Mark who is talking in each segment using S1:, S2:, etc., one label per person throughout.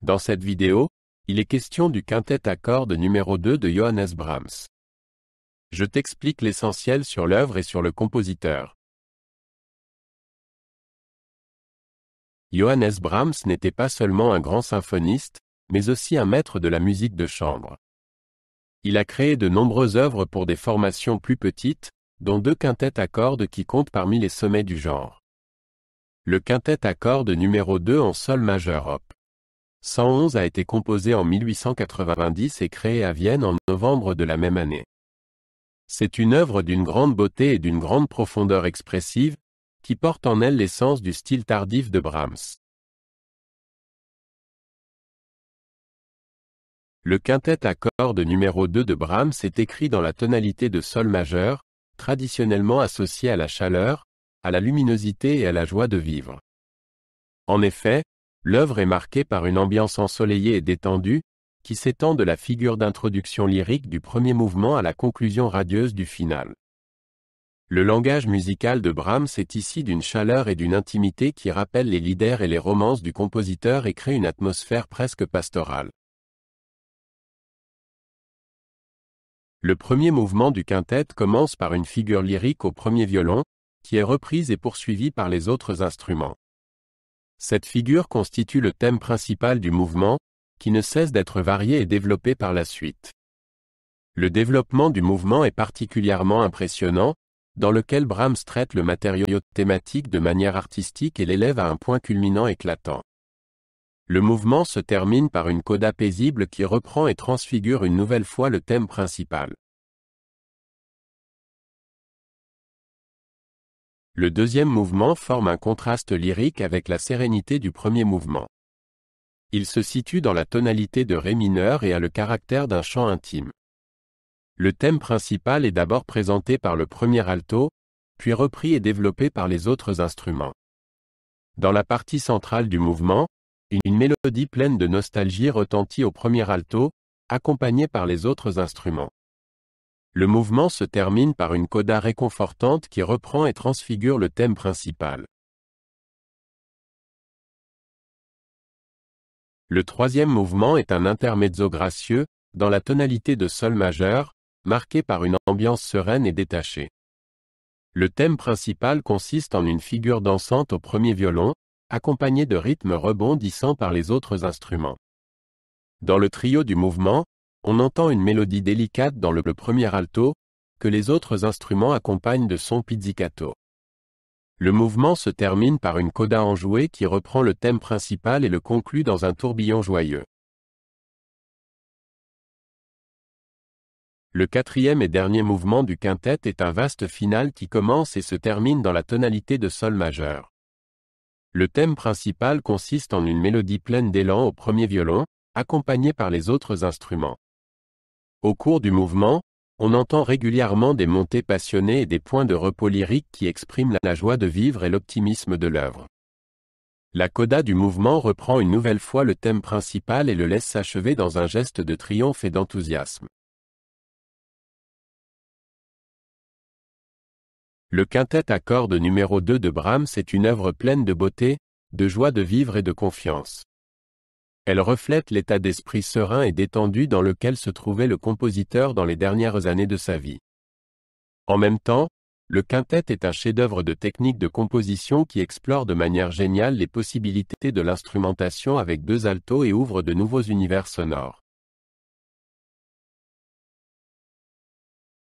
S1: Dans cette vidéo, il est question du quintet à cordes numéro 2 de Johannes Brahms. Je t'explique l'essentiel sur l'œuvre et sur le compositeur. Johannes Brahms n'était pas seulement un grand symphoniste, mais aussi un maître de la musique de chambre. Il a créé de nombreuses œuvres pour des formations plus petites, dont 2 quintets à cordes qui comptent parmi les sommets du genre. Le quintet à cordes numéro 2 en sol majeur op. 111 a été composé en 1890 et créé à Vienne en novembre de la même année. C'est une œuvre d'une grande beauté et d'une grande profondeur expressive, qui porte en elle l'essence du style tardif de Brahms. Le quintet à cordes numéro 2 de Brahms est écrit dans la tonalité de sol majeur, traditionnellement associée à la chaleur, à la luminosité et à la joie de vivre. En effet, l'œuvre est marquée par une ambiance ensoleillée et détendue, qui s'étend de la figure d'introduction lyrique du premier mouvement à la conclusion radieuse du final. Le langage musical de Brahms est ici d'une chaleur et d'une intimité qui rappellent les lieder et les romances du compositeur et crée une atmosphère presque pastorale. Le premier mouvement du quintet commence par une figure lyrique au premier violon, qui est reprise et poursuivie par les autres instruments. Cette figure constitue le thème principal du mouvement, qui ne cesse d'être varié et développé par la suite. Le développement du mouvement est particulièrement impressionnant, dans lequel Brahms traite le matériau thématique de manière artistique et l'élève à un point culminant éclatant. Le mouvement se termine par une coda paisible qui reprend et transfigure une nouvelle fois le thème principal. Le deuxième mouvement forme un contraste lyrique avec la sérénité du premier mouvement. Il se situe dans la tonalité de ré mineur et a le caractère d'un chant intime. Le thème principal est d'abord présenté par le premier alto, puis repris et développé par les autres instruments. Dans la partie centrale du mouvement, une mélodie pleine de nostalgie retentit au premier alto, accompagnée par les autres instruments. Le mouvement se termine par une coda réconfortante qui reprend et transfigure le thème principal. Le troisième mouvement est un intermezzo gracieux, dans la tonalité de sol majeur, marqué par une ambiance sereine et détachée. Le thème principal consiste en une figure dansante au premier violon, accompagnée de rythmes rebondissants par les autres instruments. Dans le trio du mouvement, on entend une mélodie délicate dans le premier alto, que les autres instruments accompagnent de sons pizzicato. Le mouvement se termine par une coda enjouée qui reprend le thème principal et le conclut dans un tourbillon joyeux. Le quatrième et dernier mouvement du quintet est un vaste final qui commence et se termine dans la tonalité de sol majeur. Le thème principal consiste en une mélodie pleine d'élan au premier violon, accompagnée par les autres instruments. Au cours du mouvement, on entend régulièrement des montées passionnées et des points de repos lyriques qui expriment la joie de vivre et l'optimisme de l'œuvre. La coda du mouvement reprend une nouvelle fois le thème principal et le laisse s'achever dans un geste de triomphe et d'enthousiasme. Le quintet à cordes numéro 2 de Brahms est une œuvre pleine de beauté, de joie de vivre et de confiance. Elle reflète l'état d'esprit serein et détendu dans lequel se trouvait le compositeur dans les dernières années de sa vie. En même temps, le quintet est un chef-d'œuvre de technique de composition qui explore de manière géniale les possibilités de l'instrumentation avec 2 altos et ouvre de nouveaux univers sonores.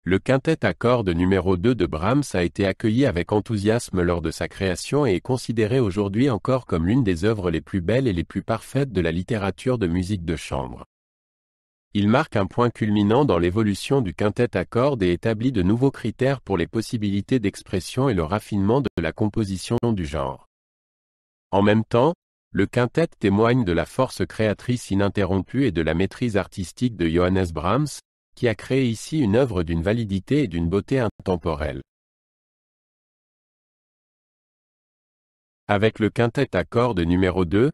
S1: Le quintet à cordes numéro 2 de Brahms a été accueilli avec enthousiasme lors de sa création et est considéré aujourd'hui encore comme l'une des œuvres les plus belles et les plus parfaites de la littérature de musique de chambre. Il marque un point culminant dans l'évolution du quintet à cordes et établit de nouveaux critères pour les possibilités d'expression et le raffinement de la composition du genre. En même temps, le quintet témoigne de la force créatrice ininterrompue et de la maîtrise artistique de Johannes Brahms, qui a créé ici une œuvre d'une validité et d'une beauté intemporelle. Avec le quintet à cordes numéro 2,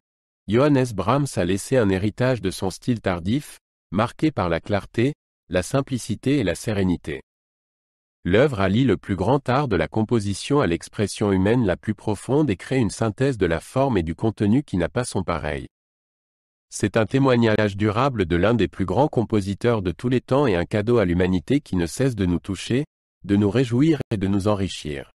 S1: Johannes Brahms a laissé un héritage de son style tardif, marqué par la clarté, la simplicité et la sérénité. L'œuvre allie le plus grand art de la composition à l'expression humaine la plus profonde et crée une synthèse de la forme et du contenu qui n'a pas son pareil. C'est un témoignage durable de l'un des plus grands compositeurs de tous les temps et un cadeau à l'humanité qui ne cesse de nous toucher, de nous réjouir et de nous enrichir.